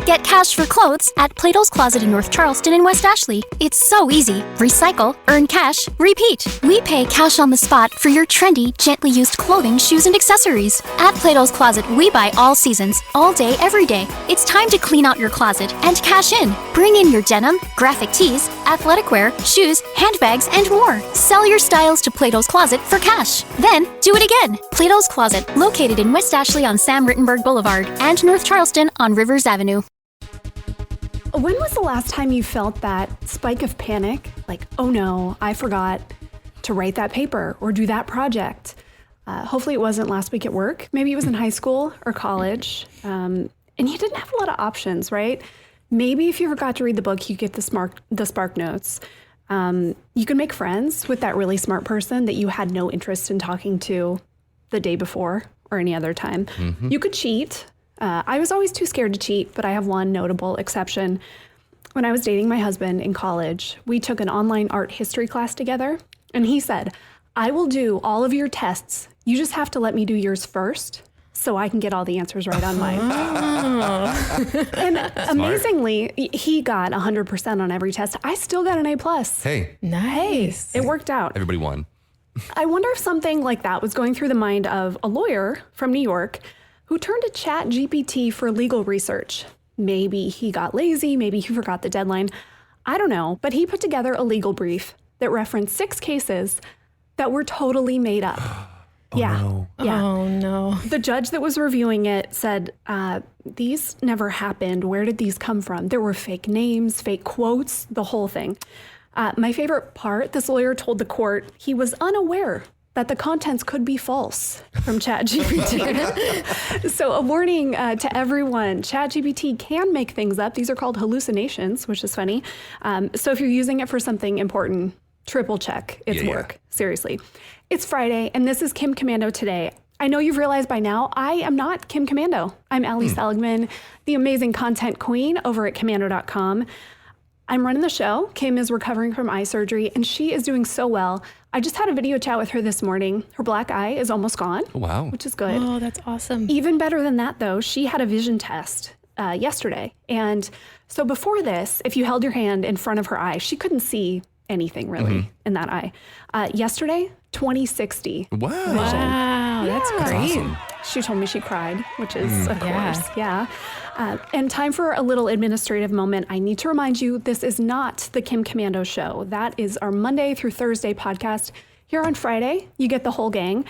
Get cash for clothes at Plato's Closet in North Charleston and West Ashley. It's so easy. Recycle, earn cash, repeat. We pay cash on the spot for your trendy, gently used clothing, shoes, and accessories. At Plato's Closet, we buy all seasons, all day, every day. It's time to clean out your closet and cash in. Bring in your denim, graphic tees, athletic wear, shoes, handbags, and more. Sell your styles to Plato's Closet for cash. Then, do it again. Plato's Closet, located in West Ashley on Sam Rittenberg Boulevard and North Charleston on Rivers Avenue. When was the last time you felt that spike of panic? Like, oh no, I forgot to write that paper or do that project. Hopefully it wasn't last week at work. Maybe it was in high school or college. And you didn't have a lot of options, right? Maybe if you forgot to read the book, you get the Spark Notes. You can make friends with that really smart person that you had no interest in talking to the day before or any other time. Mm-hmm. You could cheat. I was always too scared to cheat, but I have one notable exception. When I was dating my husband in college, we took an online art history class together, and he said, I will do all of your tests. You just have to let me do yours first so I can get all the answers right on mine. And amazingly, he got 100% on every test. I still got an A+. Hey. Nice. It worked out. Everybody won. I wonder if something like that was going through the mind of a lawyer from New York who turned to ChatGPT for legal research. Maybe he got lazy, maybe he forgot the deadline. I don't know, but he put together a legal brief that referenced 6 cases that were totally made up. No. Yeah. Oh, no. The judge that was reviewing it said, these never happened. Where did these come from? There were fake names, fake quotes, the whole thing. My favorite part, this lawyer told the court he was unaware that the contents could be false from ChatGPT. So a warning to everyone, ChatGPT can make things up. These are called hallucinations, which is funny. So if you're using it for something important, triple check its work. Seriously. It's Friday, and this is Kim Commando Today. I know you've realized by now, I am not Kim Commando. I'm Allie Seligman, the amazing content queen over at commando.com. I'm running the show. Kim is recovering from eye surgery, and she is doing so well. I just had a video chat with her this morning. Her black eye is almost gone. Wow. Which is good. Oh, that's awesome. Even better than that, though, she had a vision test yesterday. And so before this, if you held your hand in front of her eye, she couldn't see anything really in that eye. Yesterday, 20/60 Wow. vision. Wow, that's Yeah. great. Awesome. She told me she cried, which is, of Yeah. course, yeah. And time for a little administrative moment. I need to remind you, this is not the Kim Commando Show. That is our Monday through Thursday podcast. Here on Friday, you get the whole gang.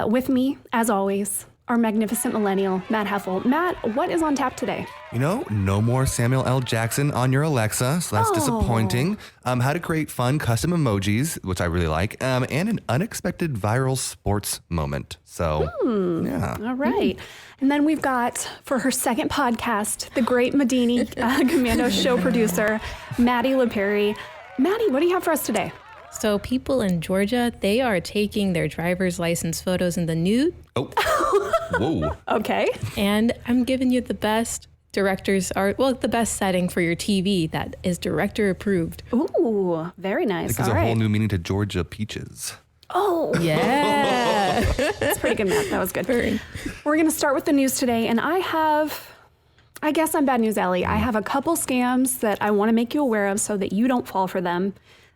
With me, as always, our magnificent millennial, Matt Heffel. Matt, what is on tap today? You know, no more Samuel L. Jackson on your Alexa, so that's disappointing. How to create fun custom emojis, which I really like, and an unexpected viral sports moment. So, yeah. All right. And then we've got, for her second podcast, the great Medini Commando show producer, Maddie LaPerry. Maddie, what do you have for us today? So people in Georgia, they are taking their driver's license photos in the nude. Oh. Whoa. Okay. And I'm giving you the best the best setting for your TV that is director approved. Ooh, very nice. It gives All a right. whole new meaning to Georgia peaches. Oh, Yeah. that's pretty good, Matt. That was good. We're going to start with the news today. And I guess I'm Bad News Alley. I have a couple scams that I want to make you aware of so that you don't fall for them.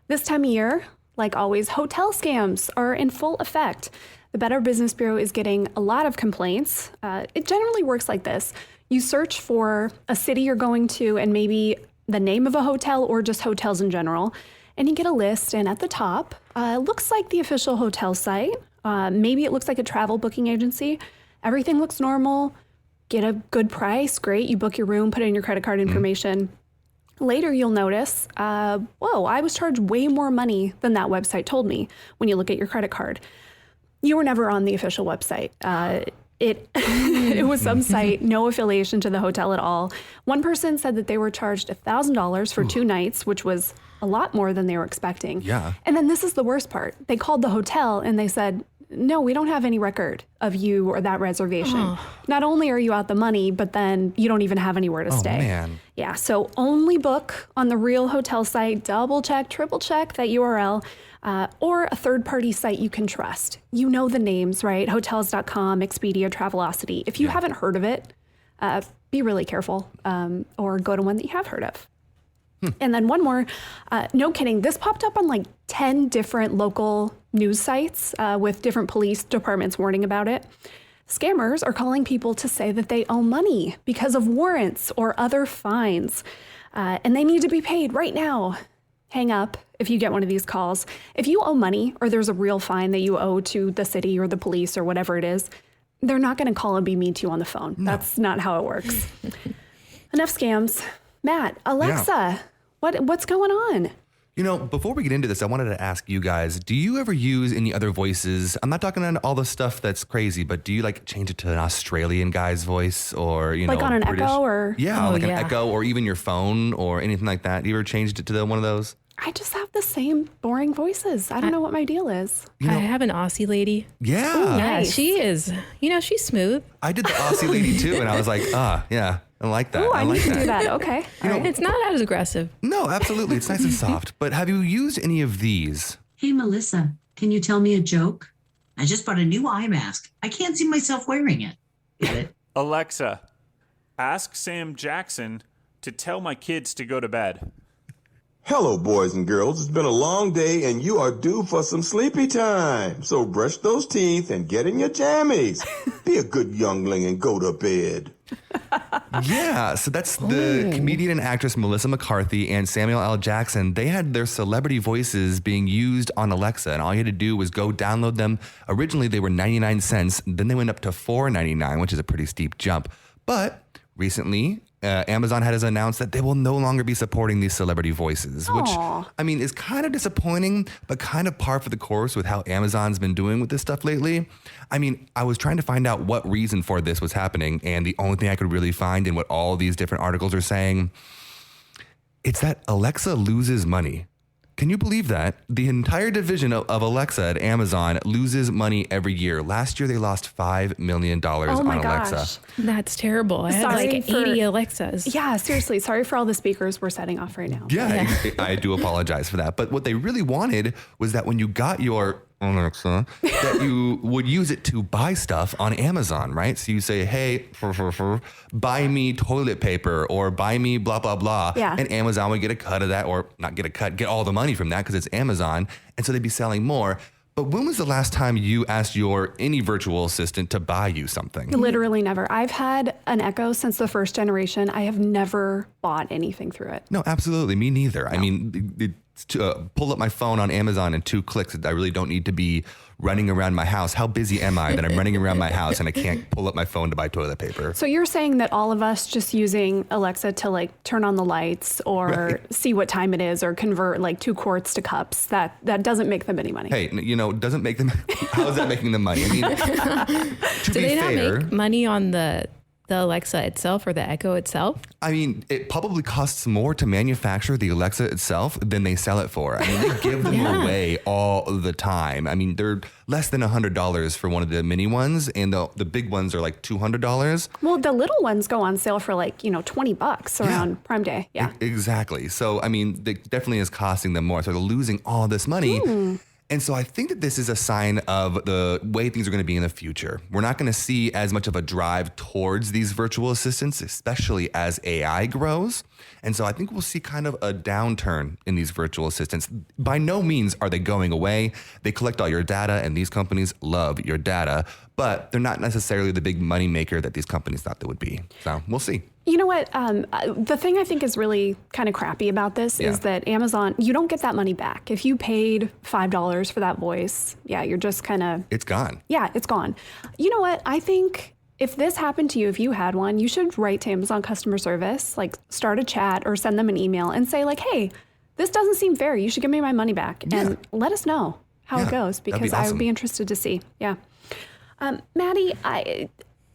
This time of year, like always, hotel scams are in full effect. The Better Business Bureau is getting a lot of complaints. It generally works like this. You search for a city you're going to and maybe the name of a hotel or just hotels in general, and you get a list. And at the top, looks like the official hotel site. Maybe it looks like a travel booking agency. Everything looks normal. Get a good price. Great. You book your room, put in your credit card information. Later, you'll notice, whoa, I was charged way more money than that website told me when you look at your credit card. You were never on the official website. It was some site, no affiliation to the hotel at all. One person said that they were charged $1,000 for 2 nights, which was a lot more than they were expecting. Yeah. And then this is the worst part. They called the hotel and they said, no, we don't have any record of you or that reservation. Not only are you out the money, but then you don't even have anywhere to stay. Man. Yeah, so only book on the real hotel site, double check, triple check that URL, or a third-party site you can trust. You know the names, right? Hotels.com, Expedia, Travelocity. If you haven't heard of it, be really careful, or go to one that you have heard of. And then one more, no kidding, this popped up on like 10 different local news sites with different police departments warning about it. Scammers are calling people to say that they owe money because of warrants or other fines, and they need to be paid right now. Hang up if you get one of these calls. If you owe money or there's a real fine that you owe to the city or the police or whatever it is, they're not going to call and be mean to you on the phone. No. That's not how it works. Enough scams. Matt, Alexa, what's going on? You know, before we get into this, I wanted to ask you guys, do you ever use any other voices? I'm not talking on all the stuff that's crazy, but do you like change it to an Australian guy's voice or, like on an British? Echo or? Yeah, an Echo or even your phone or anything like that. Do you ever changed it to one of those? I just have the same boring voices. I don't know what my deal is. I have an Aussie lady. Yeah. Ooh, Yeah, nice. she is. She's smooth. I did the Aussie lady too, and I was like, yeah, I like that. Ooh, I I like need to that. do that. Okay. All right. It's not as aggressive. No, absolutely. It's nice and soft. But have you used any of these? Hey, Melissa, can you tell me a joke? I just bought a new eye mask. I can't see myself wearing it. Get it? Alexa, ask Sam Jackson to tell my kids to go to bed. Hello, boys and girls. It's been a long day and you are due for some sleepy time. So brush those teeth and get in your jammies. Be a good youngling and go to bed. Yeah, so that's the comedian and actress Melissa McCarthy and Samuel L. Jackson. They had their celebrity voices being used on Alexa, and all you had to do was go download them. Originally, they were 99 cents. Then they went up to $4.99, which is a pretty steep jump. But recently, Amazon has announced that they will no longer be supporting these celebrity voices, which, I mean, is kind of disappointing, but kind of par for the course with how Amazon's been doing with this stuff lately. I mean, I was trying to find out what reason for this was happening, and the only thing I could really find in what all these different articles are saying, it's that Alexa loses money. Can you believe that? The entire division of Alexa at Amazon loses money every year. Last year, they lost $5 million on Alexa. That's terrible. I had Sorry like 80 Alexas. Yeah, seriously. Sorry for all the speakers we're setting off right now. Yeah, I do apologize for that. But what they really wanted was that when you got your Alexa, that you would use it to buy stuff on Amazon, right? So you say, hey, buy me toilet paper or buy me blah, blah, blah. Yeah. And Amazon would get a cut of that, or not get a cut, get all the money from that because it's Amazon. And so they'd be selling more. But when was the last time you asked any virtual assistant to buy you something? Literally never. I've had an Echo since the first generation. I have never bought anything through it. No, absolutely. Me neither. No. I mean, pull up my phone on Amazon in 2 clicks. I really don't need to be running around my house. How busy am I that I'm running around my house and I can't pull up my phone to buy toilet paper? So you're saying that all of us just using Alexa to like turn on the lights or see what time it is or convert like 2 quarts to cups, that doesn't make them any money. Hey, doesn't make them, how is that making them money? I mean, to Do be they fair, not make money on the Alexa itself or the Echo itself? I mean, it probably costs more to manufacture the Alexa itself than they sell it for. I mean, they give them away all the time. I mean, they're less than $100 for one of the mini ones, and the big ones are like $200. Well, the little ones go on sale for like, $20 around Prime Day. Yeah. Exactly. So, I mean, it definitely is costing them more. So they're losing all this money. And so I think that this is a sign of the way things are going to be in the future. We're not going to see as much of a drive towards these virtual assistants, especially as AI grows. And so I think we'll see kind of a downturn in these virtual assistants. By no means are they going away. They collect all your data, and these companies love your data, but they're not necessarily the big money maker that these companies thought they would be. So we'll see. You know what? The thing I think is really kind of crappy about this is that Amazon, you don't get that money back. If you paid $5 for that voice, you're just kind of... It's gone. Yeah, it's gone. You know what? I think if this happened to you, if you had one, you should write to Amazon customer service, like start a chat or send them an email and say like, hey, this doesn't seem fair. You should give me my money back and let us know how it goes because I would be interested to see. Yeah. Maddie,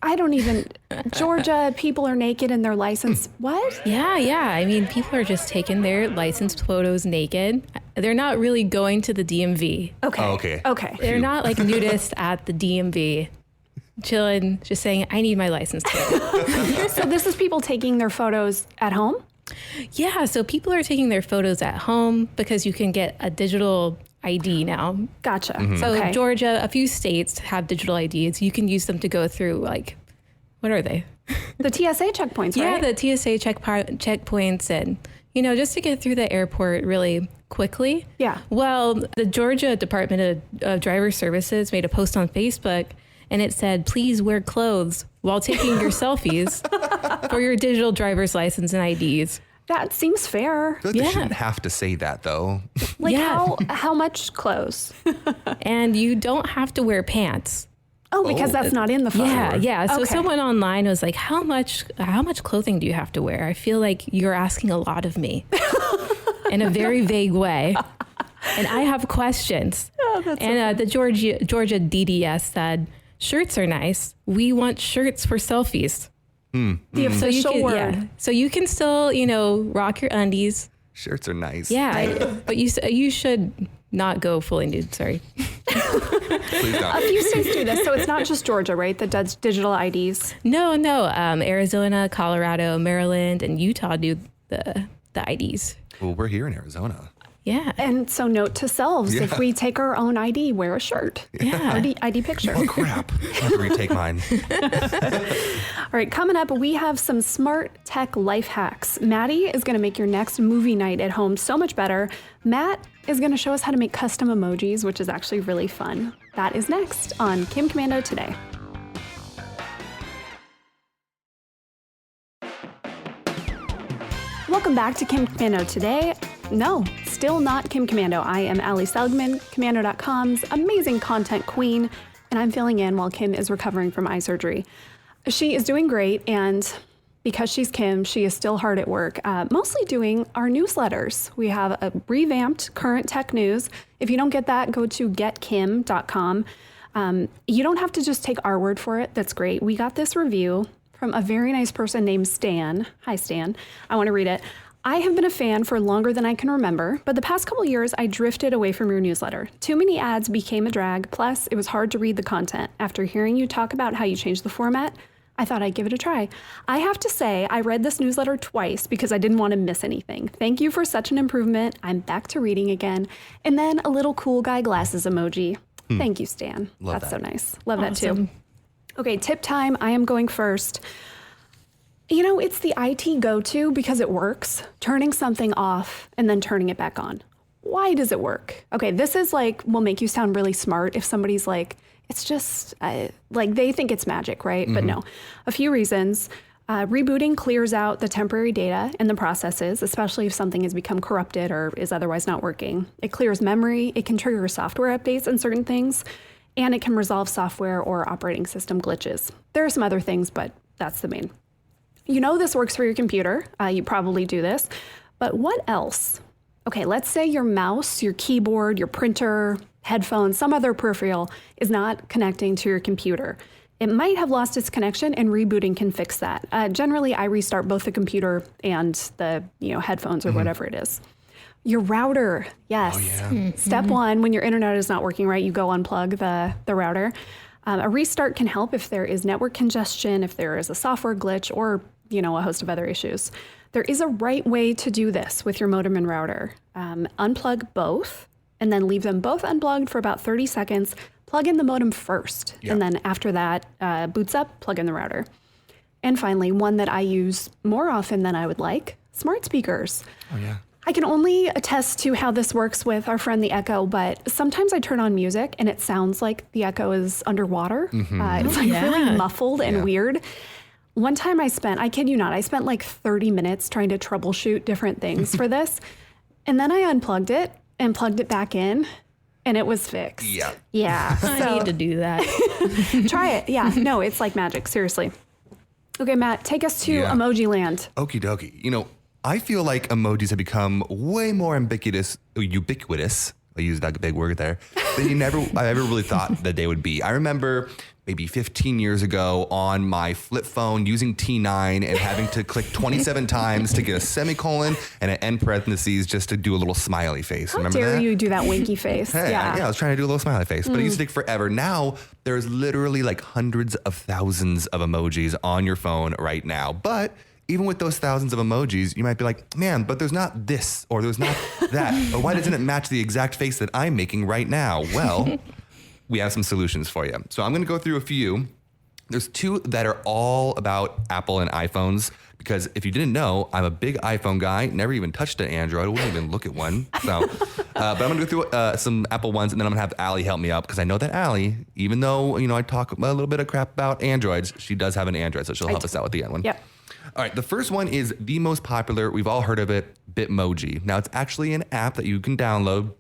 I don't even, Georgia, people are naked in their license. What? Yeah. I mean, people are just taking their licensed photos naked. They're not really going to the DMV. Okay. They're not like nudists at the DMV, chilling, just saying, I need my license today. So this is people taking their photos at home? Yeah, so people are taking their photos at home because you can get a digital ID now. Gotcha. So Georgia, a few states have digital IDs. You can use them to go through like, what are they? The TSA checkpoints, Yeah, right? the TSA checkpoints and, just to get through the airport really quickly. Yeah. Well, the Georgia Department of Driver Services made a post on Facebook and it said, please wear clothes while taking your selfies for your digital driver's license and IDs. That seems fair. I feel like they shouldn't have to say that, though. Like Yeah. how much clothes? And you don't have to wear pants. Oh, because that's not in the photo. Yeah. So Okay. someone online was like, how much clothing do you have to wear? I feel like you're asking a lot of me in a very vague way. And I have questions. The Georgia DDS said, shirts are nice. We want shirts for selfies. The official word. Yeah. So you can still, rock your undies. Shirts are nice. Yeah. But you should not go fully nude. Sorry. Please don't. A few states do this, so it's not just Georgia, right? That does digital IDs. No. Arizona, Colorado, Maryland, and Utah do the IDs. Well, we're here in Arizona. Yeah. And so note to selves, if Yeah. we take our own ID, wear a shirt. Yeah. ID picture. Oh, crap. I have to retake mine. All right, coming up, we have some smart tech life hacks. Maddie is going to make your next movie night at home so much better. Matt is going to show us how to make custom emojis, which is actually really fun. That is next on Kim Commando Today. Welcome back to Kim Commando Today. No, still not Kim Commando. I am Allie Seligman, Commando.com's amazing content queen, and I'm filling in while Kim is recovering from eye surgery. She is doing great, and because she's Kim, she is still hard at work, mostly doing our newsletters. We have a revamped current tech news. If you don't get that, go to getkim.com. You don't have to just take our word for it. That's great. We got this review from a very nice person named Stan. Hi, Stan. I want to read it. I have been a fan for longer than I can remember, but the past couple years I drifted away from your newsletter. Too many ads became a drag, plus it was hard to read the content. After hearing you talk about how you changed the format, I thought I'd give it a try. I have to say, I read this newsletter twice because I didn't want to miss anything. Thank you for such an improvement. I'm back to reading again. And then a little cool guy glasses emoji. Thank you, Stan. Love That's that. so nice. Love that Awesome. too. Okay, tip time. I am going first. It's the IT go-to because it works. Turning something off and then turning it back on. Why does it work? Okay, this is will make you sound really smart if somebody's like, it's just, they think it's magic, right? But no. A few reasons. Rebooting clears out the temporary data and the processes, especially if something has become corrupted or is otherwise not working. It clears memory. It can trigger software updates on certain things. And it can resolve software or operating system glitches. There are some other things, but that's the main. This works for your computer. You probably do this. But what else? Okay, let's say your mouse, your keyboard, your printer, headphones, some other peripheral is not connecting to your computer. It might have lost its connection, and rebooting can fix that. Generally, I restart both the computer and the headphones or whatever it is. Your router, yes. Oh, yeah. Step one, when your internet is not working right, you go unplug the router. A restart can help if there is network congestion, if there is a software glitch, or a host of other issues. There is a right way to do this with your modem and router. Unplug both, and then leave them both unplugged for about 30 seconds. Plug in the modem first, and then after that, boots up, plug in the router. And finally, one that I use more often than I would like, smart speakers. Oh, yeah. I can only attest to how this works with our friend the Echo, but sometimes I turn on music and it sounds like the Echo is underwater. It's really muffled and weird. One time I kid you not, I spent 30 minutes trying to troubleshoot different things for this. And then I unplugged it and plugged it back in, and it was fixed. Yeah. Yeah. I need to do that. Try it. Yeah. No, it's like magic. Seriously. Okay, Matt, take us to Emoji Land. Okie dokie. I feel like emojis have become way more ubiquitous. I used that big word there. Than I ever really thought that they would be. I remember maybe 15 years ago on my flip phone using T9 and having to click 27 times to get a semicolon and an end parentheses just to do a little smiley face. How Remember dare that? you do that winky face? Hey, yeah. I was trying to do a little smiley face, but it used to take forever. Now, there's literally hundreds of thousands of emojis on your phone right now. But even with those thousands of emojis, you might be like, man, but there's not this, or there's not that, or why doesn't it match the exact face that I'm making right now? Well, we have some solutions for you. So I'm going to go through a few There's two that are all about Apple and iPhones, because if you didn't know, I'm a big iPhone guy, never even touched an Android, I wouldn't even look at one. So, but I'm gonna go through some Apple ones, and then I'm gonna have Allie help me out, because I know that Allie, even though, I talk a little bit of crap about Androids, she does have an Android, so she'll help us out with the end one. Yep. All right, the first one is the most popular, we've all heard of it, Bitmoji. Now, it's actually an app that you can download,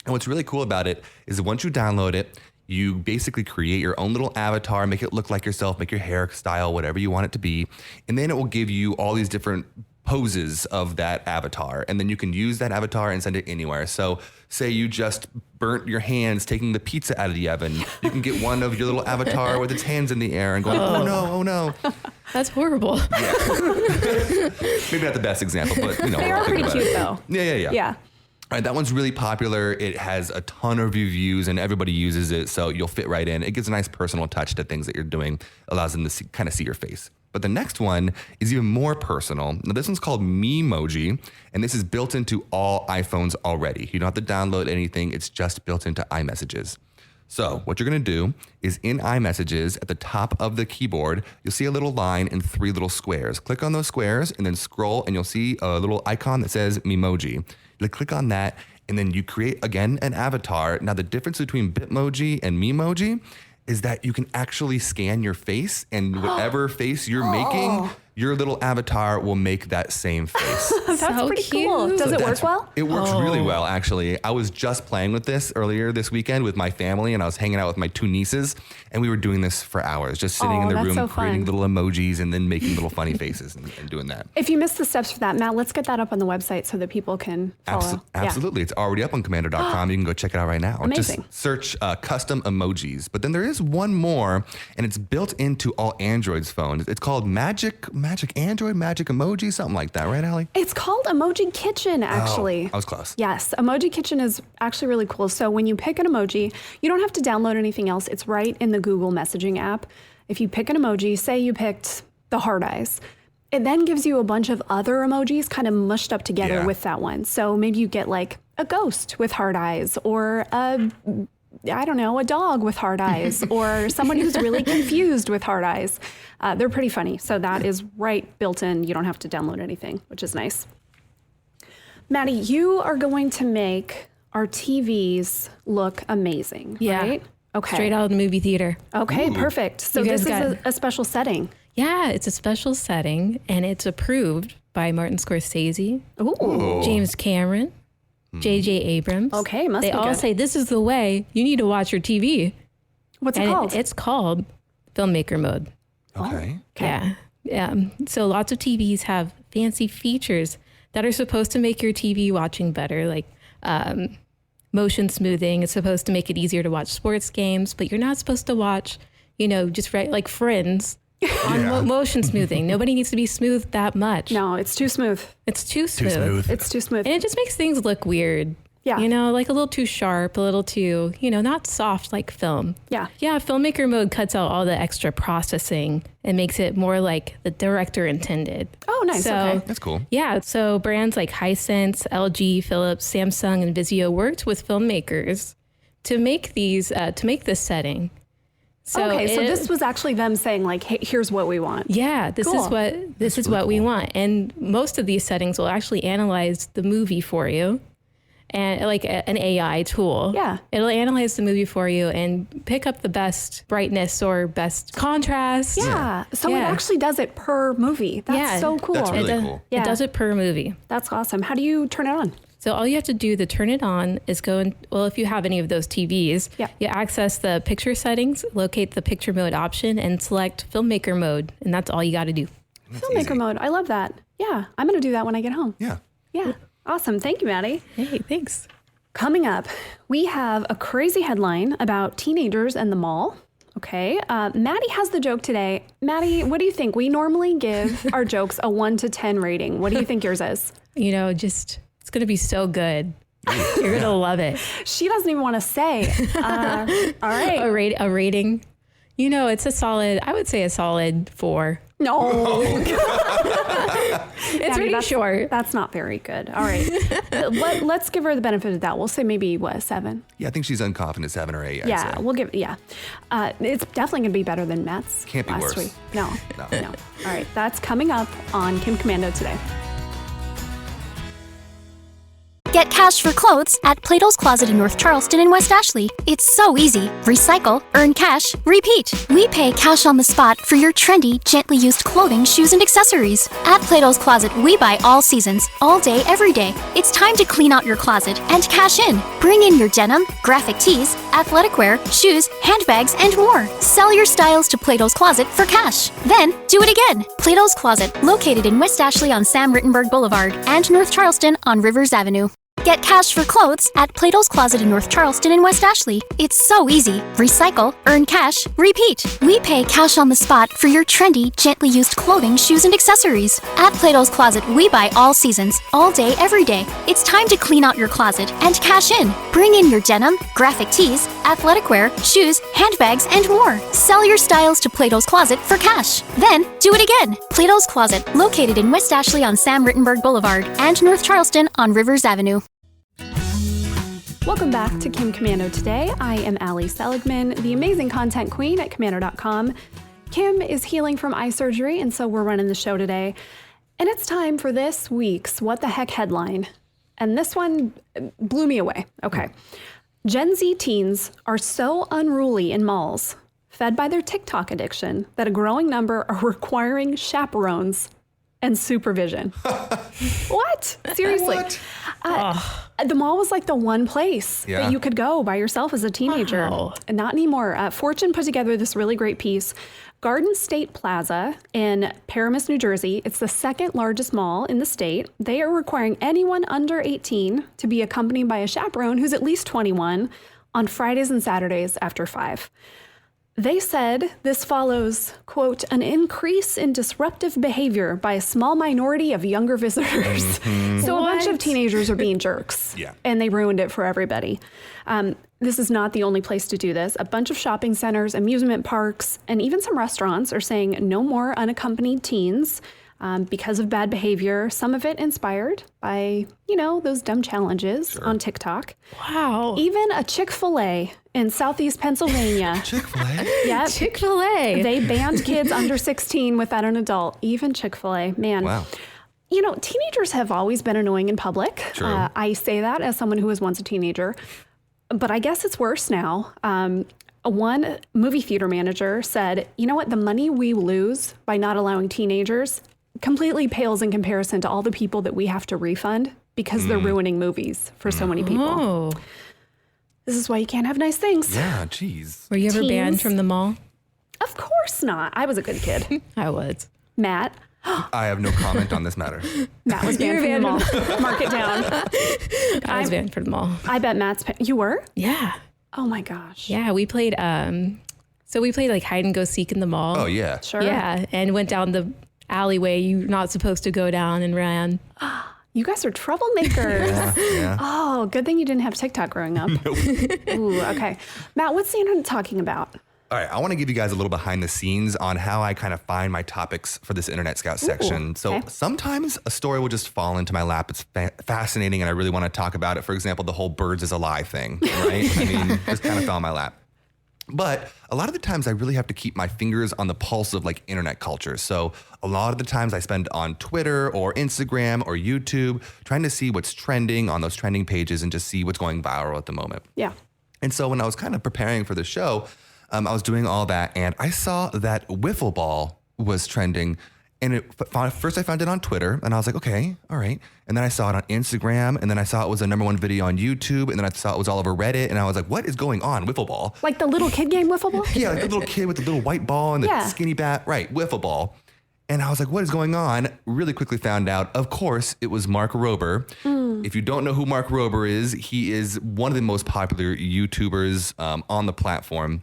and what's really cool about it is that once you download it, you basically create your own little avatar, make it look like yourself, make your hairstyle, whatever you want it to be. And then it will give you all these different poses of that avatar. And then you can use that avatar and send it anywhere. So say you just burnt your hands taking the pizza out of the oven. You can get one of your little avatar with its hands in the air and going, oh no. That's horrible. Yeah. Maybe not the best example, but They are pretty cute though. Yeah. Yeah. All right, that one's really popular. It has a ton of reviews and everybody uses it, so you'll fit right in. It gives a nice personal touch to things that you're doing, allows them to kind of see your face. But the next one is even more personal. Now, this one's called Memoji, and this is built into all iPhones already. You don't have to download anything. It's just built into iMessages. So what you're going to do is in iMessages, at the top of the keyboard, you'll see a little line and 3 little squares. Click on those squares and then scroll, and you'll see a little icon that says Memoji. You click on that, and then you create, again, an avatar. Now, the difference between Bitmoji and Memoji is that you can actually scan your face, and whatever face you're making, your little avatar will make that same face. That's So pretty cute. cool. Does it work well? It works really well, actually. I was just playing with this earlier this weekend with my family, and I was hanging out with my 2 nieces, and we were doing this for hours, just sitting in the that's room, so fun. creating little emojis and then making little funny faces and doing that. If you missed the steps for that, Matt, let's get that up on the website so that people can follow. Absolutely. It's already up on commando.com. You can go check it out right now. Amazing. Just search custom emojis. But then there is one more, and it's built into all Android's phones. It's called Magic Android, Magic Emoji, something like that, right, Allie? It's called Emoji Kitchen, actually. Oh, I was close. Yes, Emoji Kitchen is actually really cool. So when you pick an emoji, you don't have to download anything else. It's right in the Google messaging app. If you pick an emoji, say you picked the heart eyes, it then gives you a bunch of other emojis kind of mushed up together with that one. So maybe you get like a ghost with heart eyes, or a dog with heart eyes, or someone who's really confused with heart eyes. They're pretty funny. So that is right built in. You don't have to download anything, which is nice. Maddie, you are going to make our TVs look amazing, right? Okay. Straight out of the movie theater. Okay, perfect. So You this guys is a special setting. Yeah, it's a special setting, and it's approved by Martin Scorsese, James Cameron, J.J. Abrams. Okay, must They be all good. say this is the way you need to watch your TV. What's it And called? It's called filmmaker mode. Okay. Yeah. So lots of TVs have fancy features that are supposed to make your TV watching better, like motion smoothing. It's supposed to make it easier to watch sports games, but you're not supposed to watch, just like Friends on motion smoothing. Nobody needs to be smooth that much. No, it's too smooth. It's too smooth. It's too smooth. And it just makes things look weird. Yeah. Like a little too sharp, a little too, not soft like film. Yeah. Yeah, filmmaker mode cuts out all the extra processing and makes it more like the director intended. Oh, nice. So, Okay. That's cool. Yeah, so brands like Hisense, LG, Philips, Samsung, and Vizio worked with filmmakers to make this setting. So this was actually them saying like, hey, here's what we want. Yeah, this Cool. is what we want. And most of these settings will actually analyze the movie for you. And like an AI tool. Yeah. It'll analyze the movie for you and pick up the best brightness or best contrast. Yeah. So it Yeah. actually does it per movie. That's so cool. That's really It cool. Yeah. does it per movie. That's awesome. How do you turn it on? So all you have to do to turn it on is if you have any of those TVs, you access the picture settings, locate the picture mode option, and select filmmaker mode. And that's all you got to do. Filmmaker mode. I love that. Yeah. I'm going to do that when I get home. Yeah. Yeah. Awesome. Thank you, Maddie. Hey, thanks. Coming up, we have a crazy headline about teenagers and the mall. Okay. Maddie has the joke today. Maddie, what do you think? We normally give our jokes a 1 to 10 rating. What do you think yours is? It's going to be so good. You're going to love it. She doesn't even want to say. All right. A rating. It's I would say a solid 4. No. It's pretty short. That's not very good. All right. Let's give her the benefit of the doubt. We'll say maybe, what, 7? Yeah, I think she's unconfident 7 or 8. Yeah, I'd say. we'll give, yeah. It's definitely going to be better than Matt's Can't be last worse. week. No. No. All right, that's coming up on Kim Commando today. Get cash for clothes at Plato's Closet in North Charleston and West Ashley. It's so easy. Recycle, earn cash, repeat. We pay cash on the spot for your trendy, gently used clothing, shoes, and accessories. At Plato's Closet, we buy all seasons, all day, every day. It's time to clean out your closet and cash in. Bring in your denim, graphic tees, athletic wear, shoes, handbags, and more. Sell your styles to Plato's Closet for cash. Then, do it again. Plato's Closet, located in West Ashley on Sam Rittenberg Boulevard and North Charleston on Rivers Avenue. Get cash for clothes at Plato's Closet in North Charleston and West Ashley. It's so easy. Recycle, earn cash, repeat. We pay cash on the spot for your trendy, gently used clothing, shoes, and accessories. At Plato's Closet, we buy all seasons, all day, every day. It's time to clean out your closet and cash in. Bring in your denim, graphic tees, athletic wear, shoes, handbags, and more. Sell your styles to Plato's Closet for cash. Then, do it again. Plato's Closet, located in West Ashley on Sam Rittenberg Boulevard and North Charleston on Rivers Avenue. Welcome back to Kim Commando Today. I am Allie Seligman, the amazing content queen at Commando.com. Kim is healing from eye surgery, and so we're running the show today. And it's time for this week's What the Heck headline. And this one blew me away. Okay. Gen Z teens are so unruly in malls, fed by their TikTok addiction, that a growing number are requiring chaperones and supervision. What? Seriously. What? The mall was like the one place Yeah. that you could go by yourself as a teenager. Wow. And not anymore. Fortune put together this really great piece. Garden State Plaza in Paramus, New Jersey. It's the second largest mall in the state. They are requiring anyone under 18 to be accompanied by a chaperone who's at least 21 on Fridays and Saturdays after 5. They said this follows, quote, an increase in disruptive behavior by a small minority of younger visitors. So a bunch of teenagers are being jerks. Yeah. And they ruined it for everybody. This is not the only place to do this. A bunch of shopping centers, amusement parks, and even some restaurants are saying no more unaccompanied teens because of bad behavior. Some of it inspired by, those dumb challenges on TikTok. Wow. Even a Chick-fil-A in Southeast Pennsylvania. Chick-fil-A? Yep. Chick-fil-A. They banned kids under 16 without an adult. Even Chick-fil-A. Man. Wow. Teenagers have always been annoying in public. True. I say that as someone who was once a teenager. But I guess it's worse now. One movie theater manager said, you know what? The money we lose by not allowing teenagers completely pales in comparison to all the people that we have to refund because they're ruining movies for so many people. Oh. This is why you can't have nice things. Yeah, jeez. Were you ever banned Teens? from the mall? Of course not. I was a good kid. I was. Matt. I have no comment on this matter. Matt was banned from the mall. Mark it down. I was banned from the mall. I bet Matt's... You were? Yeah. Oh my gosh. Yeah, we played like hide and go seek in the mall. Oh, yeah. Sure. Yeah, and went down the alleyway you're not supposed to go down and ran. You guys are troublemakers. Yeah. Oh, good thing you didn't have TikTok growing up. Ooh, okay. Matt, what's the internet talking about? All right, I want to give you guys a little behind the scenes on how I kind of find my topics for this Internet Scout section. So okay. sometimes a story will just fall into my lap. It's fascinating and I really want to talk about it. For example, the whole birds is a lie thing, right? I mean, just kind of fell in my lap. But a lot of the times I really have to keep my fingers on the pulse of like internet culture. So a lot of the times I spend on Twitter or Instagram or YouTube trying to see what's trending on those trending pages and just see what's going viral at the moment. Yeah. And so when I was kind of preparing for the show, I was doing all that and I saw that wiffle ball was trending. And first I found it on Twitter and I was like, okay, all right. And then I saw it on Instagram and then I saw it was the #1 video on YouTube and then I saw it was all over Reddit and I was like, what is going on? Wiffle ball. Like the little kid game wiffle ball? Yeah, like the little kid with the little white ball and the Yeah. skinny bat. Right, wiffle ball. And I was like, what is going on? Really quickly found out, of course, it was Mark Rober. If you don't know who Mark Rober is, he is one of the most popular YouTubers on the platform.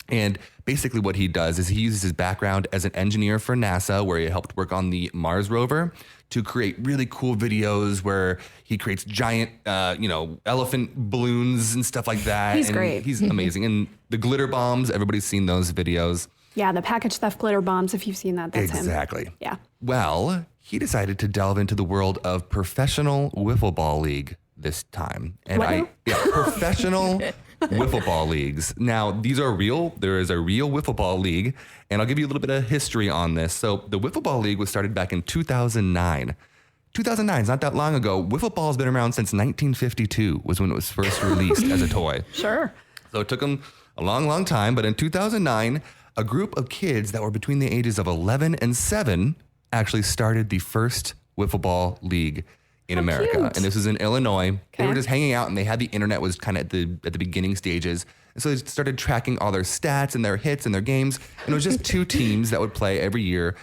And basically what he does is he uses his background as an engineer for NASA, where he helped work on the Mars rover, to create really cool videos where he creates giant, elephant balloons and stuff like that. He's and great. He's amazing. And the glitter bombs, everybody's seen those videos. Yeah, the package theft glitter bombs, if you've seen that, that's him. Exactly. Yeah. Well, he decided to delve into the world of professional wiffle ball league this time. And professional wiffle ball leagues. Now, these are real. There is a real wiffle ball league, and I'll give you a little bit of history on this. So the wiffle ball league was started back in 2009. 2009 is not that long ago. Wiffle ball has been around since 1952 was when it was first released as a toy. Sure. So it took them a long, long time. But in 2009, a group of kids that were between the ages of 11 and 7 actually started the first wiffle ball league in America. Cute. And this was in Illinois. Okay. They were just hanging out, and they had the internet was kind of at the beginning stages. And so they started tracking all their stats and their hits and their games. And it was just 2 teams that would play every year.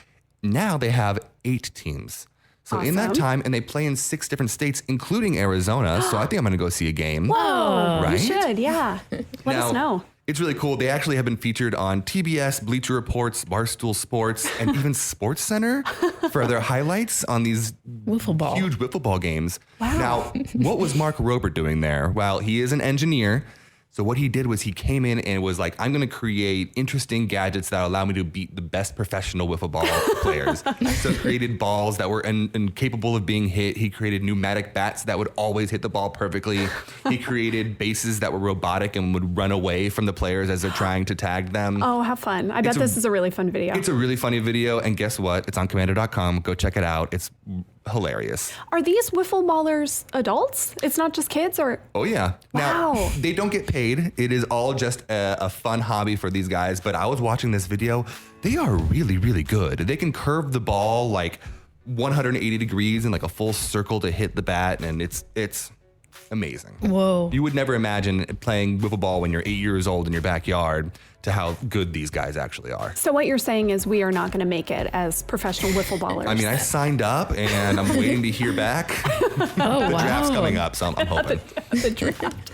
Now they have 8 teams. So in that time, and they play in 6 different states, including Arizona. So I think I'm going to go see a game. Whoa, right? you should, yeah. Let us know. It's really cool. They actually have been featured on TBS, Bleacher Reports, Barstool Sports, and even Sports Center for their highlights on these huge wiffle ball games. Wow. Now, what was Mark Robert doing there? Well, he is an engineer. So what he did was he came in and was like, I'm going to create interesting gadgets that allow me to beat the best professional wiffle ball players. So created balls that were incapable of being hit. He created pneumatic bats that would always hit the ball perfectly. He created bases that were robotic and would run away from the players as they're trying to tag them. Oh, how fun. I bet this is a really fun video. It's a really funny video. And guess what? It's on commando.com. Go check it out. It's hilarious. Are these wiffle ballers adults? It's not just kids, or? Oh, yeah. Wow. Now, they don't get paid. It is all just a fun hobby for these guys. But I was watching this video. They are really, really good. They can curve the ball like 180 degrees in like a full circle to hit the bat. And it's amazing. Whoa. You would never imagine playing wiffle ball when you're 8 years old in your backyard to how good these guys actually are. So what you're saying is we are not going to make it as professional wiffle ballers. I mean, I signed up and I'm waiting to hear back. The draft's coming up, so I'm hoping. The draft.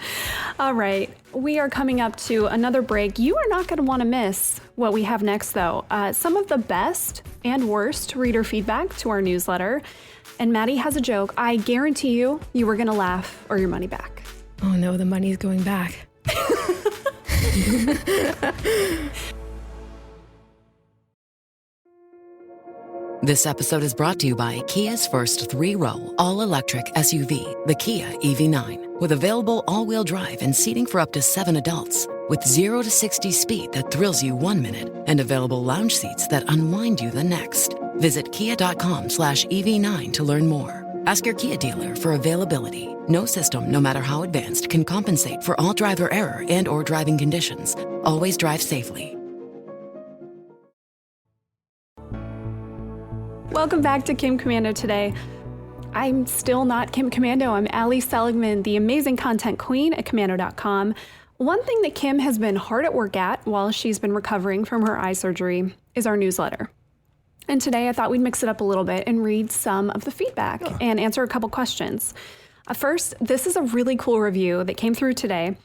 All right. We are coming up to another break. You are not going to want to miss what we have next, though. Some of the best and worst reader feedback to our newsletter. And Maddie has a joke. I guarantee you were going to laugh or your money back. Oh, no, the money's going back. This episode is brought to you by Kia's first 3-row all-electric SUV, the Kia EV9, with available all-wheel drive and seating for up to 7 adults, with 0 to 60 speed that thrills you 1 minute and available lounge seats that unwind you the next. Visit kia.com/EV9 to learn more. Ask your Kia dealer for availability. No system, no matter how advanced, can compensate for all driver error and or driving conditions. Always drive safely. Welcome back to Kim Commando today. I'm still not Kim Commando. I'm Allie Seligman, the amazing content queen at commando.com. One thing that Kim has been hard at work at while she's been recovering from her eye surgery is our newsletter. And today I thought we'd mix it up a little bit and read some of the feedback and answer a couple questions. First, this is a really cool review that came through today.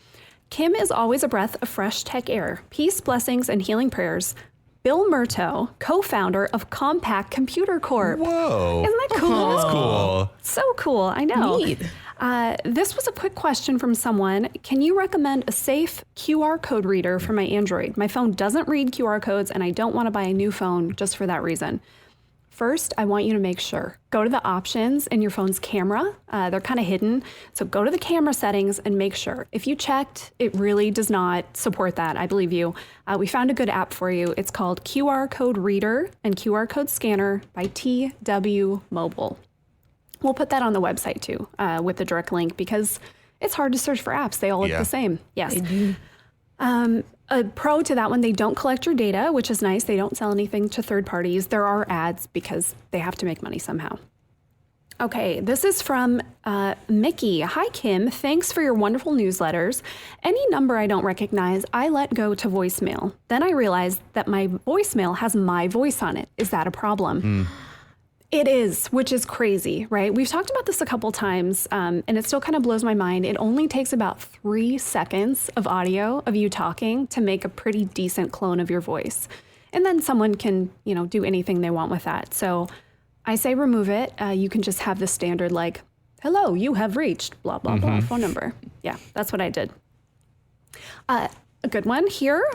Kim is always a breath of fresh tech air. Peace, blessings, and healing prayers. Bill Murto, co-founder of Compaq Computer Corp. Whoa. Isn't that cool? That's cool. So cool, I know. Neat. This was a quick question from someone. Can you recommend a safe QR code reader for my Android? My phone doesn't read QR codes, and I don't want to buy a new phone just for that reason. First, I want you to make sure. Go to the options in your phone's camera. They're kind of hidden. So go to the camera settings and make sure. If you checked, it really does not support that. I believe you. We found a good app for you. It's called QR Code Reader and QR Code Scanner by TW Mobile. We'll put that on the website too, with the direct link, because it's hard to search for apps. They all look the same. Yes. A pro to that one, they don't collect your data, which is nice. They don't sell anything to third parties. There are ads because they have to make money somehow. Okay, this is from Mickey. Hi, Kim. Thanks for your wonderful newsletters. Any number I don't recognize, I let go to voicemail. Then I realized that my voicemail has my voice on it. Is that a problem? It is, which is crazy, right? We've talked about this a couple times, and it still kind of blows my mind. It only takes about 3 seconds of audio of you talking to make a pretty decent clone of your voice. And then someone can, do anything they want with that. So I say remove it. You can just have the standard like, hello, you have reached blah, blah, blah, phone number. Yeah, that's what I did. A good one here.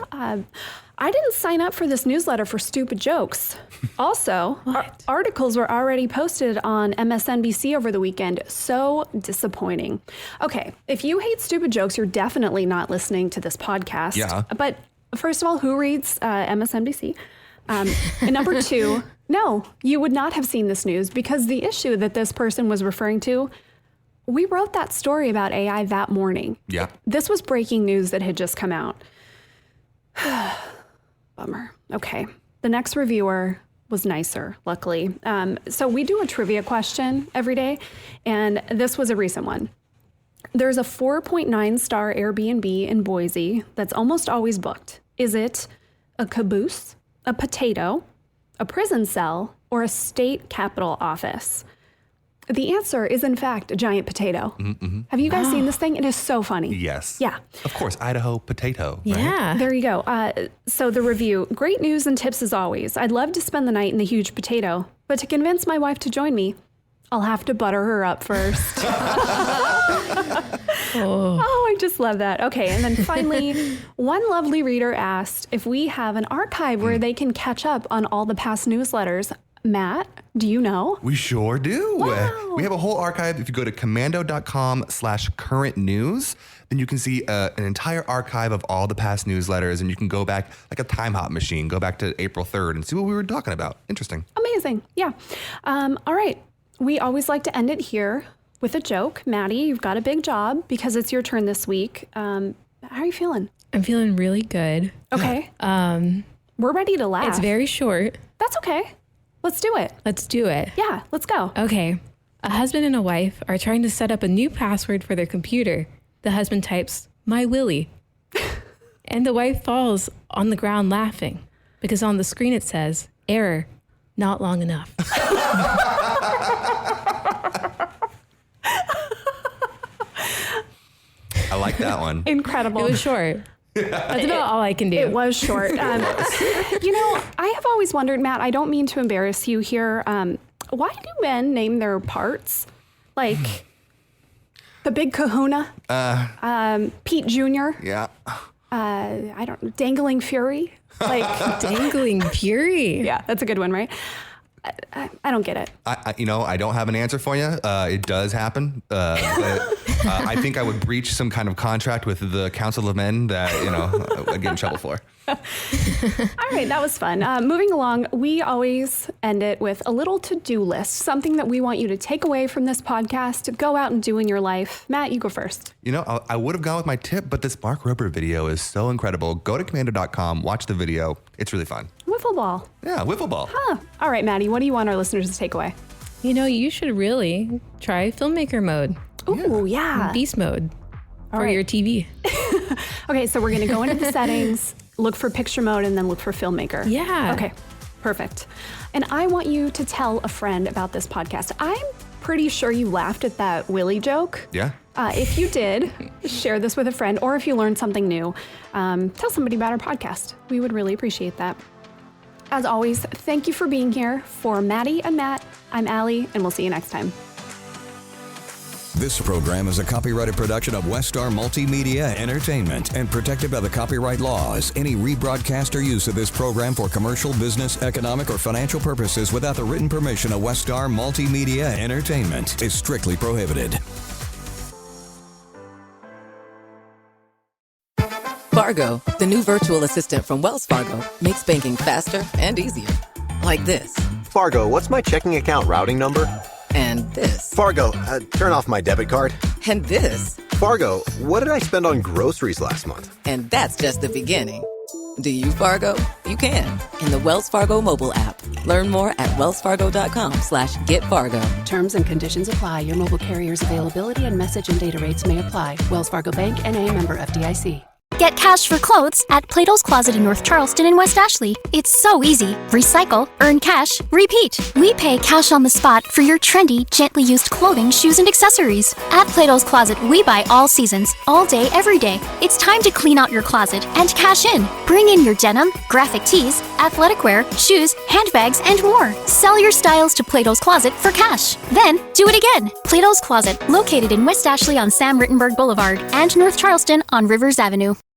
I didn't sign up for this newsletter for stupid jokes. Also, articles were already posted on MSNBC over the weekend. So disappointing. Okay, if you hate stupid jokes, you're definitely not listening to this podcast. Yeah. But first of all, who reads MSNBC? And number two, no, you would not have seen this news because the issue that this person was referring to, we wrote that story about AI that morning. Yeah. This was breaking news that had just come out. Bummer. Okay. The next reviewer was nicer, luckily. So we do a trivia question every day, and this was a recent one. There's a 4.9 star Airbnb in Boise that's almost always booked. Is it a caboose, a potato, a prison cell, or a state capitol office? The answer is, in fact, a giant potato. Mm-hmm. Have you guys seen this thing? It is so funny. Yes. Yeah. Of course, Idaho potato. Right? Yeah. There you go. So the review, great news and tips as always. I'd love to spend the night in the huge potato, but to convince my wife to join me, I'll have to butter her up first. Oh, I just love that. Okay, and then finally, one lovely reader asked if we have an archive where they can catch up on all the past newsletters. Matt, do you know? We sure do. Wow. We have a whole archive. If you go to commando.com/current news, then you can see an entire archive of all the past newsletters, and you can go back like a time hop machine, go back to April 3rd and see what we were talking about. Interesting. Amazing. Yeah. All right. We always like to end it here with a joke. Maddie, you've got a big job because it's your turn this week. How are you feeling? I'm feeling really good. Okay. We're ready to laugh. It's very short. That's okay. Let's do it. Let's do it. Yeah, let's go. Okay. A husband and a wife are trying to set up a new password for their computer. The husband types, "My Willie." And the wife falls on the ground laughing because on the screen it says, "Error, not long enough." I like that one. Incredible. It was short. That's about all I can do. It was short. You know, I have always wondered, Matt, I don't mean to embarrass you here. Why do men name their parts? Like the Big Kahuna, Pete Jr., Yeah. I don't know, Dangling Fury. Like, Dangling Fury. yeah, that's a good one, right? I don't get it. I don't have an answer for you. It does happen. But, I think I would breach some kind of contract with the Council of Men that, I'd get in trouble for. All right, that was fun. Moving along, we always end it with a little to-do list, something that we want you to take away from this podcast, to go out and do in your life. Matt, you go first. I would have gone with my tip, but this Mark Rober video is so incredible. Go to commando.com, watch the video. It's really fun. Wiffle ball. Yeah, wiffle ball. Huh. All right, Maddie, what do you want our listeners to take away? You should really try filmmaker mode. Ooh, yeah. Beast mode for right. your TV. Okay, so we're going to go into the settings, look for picture mode, and then look for filmmaker. Yeah. Okay, perfect. And I want you to tell a friend about this podcast. I'm pretty sure you laughed at that Willie joke. Yeah. If you did, share this with a friend, or if you learned something new, tell somebody about our podcast. We would really appreciate that. As always, thank you for being here. For Maddie and Matt, I'm Allie, and we'll see you next time. This program is a copyrighted production of Westar Multimedia Entertainment and protected by the copyright laws. Any rebroadcast or use of this program for commercial, business, economic, or financial purposes without the written permission of Westar Multimedia Entertainment is strictly prohibited. Fargo, the new virtual assistant from Wells Fargo, makes banking faster and easier. Like this. Fargo, what's my checking account routing number? And this. Fargo, turn off my debit card. And this. Fargo, what did I spend on groceries last month? And that's just the beginning. Do you, Fargo? You can. In the Wells Fargo mobile app. Learn more at wellsfargo.com/getfargo. Terms and conditions apply. Your mobile carrier's availability and message and data rates may apply. Wells Fargo Bank, N.A., member FDIC. Get cash for clothes at Plato's Closet in North Charleston and West Ashley. It's so easy. Recycle, earn cash, repeat. We pay cash on the spot for your trendy, gently used clothing, shoes, and accessories. At Plato's Closet, we buy all seasons, all day, every day. It's time to clean out your closet and cash in. Bring in your denim, graphic tees, athletic wear, shoes, handbags, and more. Sell your styles to Plato's Closet for cash. Then, do it again. Plato's Closet, located in West Ashley on Sam Rittenberg Boulevard and North Charleston on Rivers Avenue.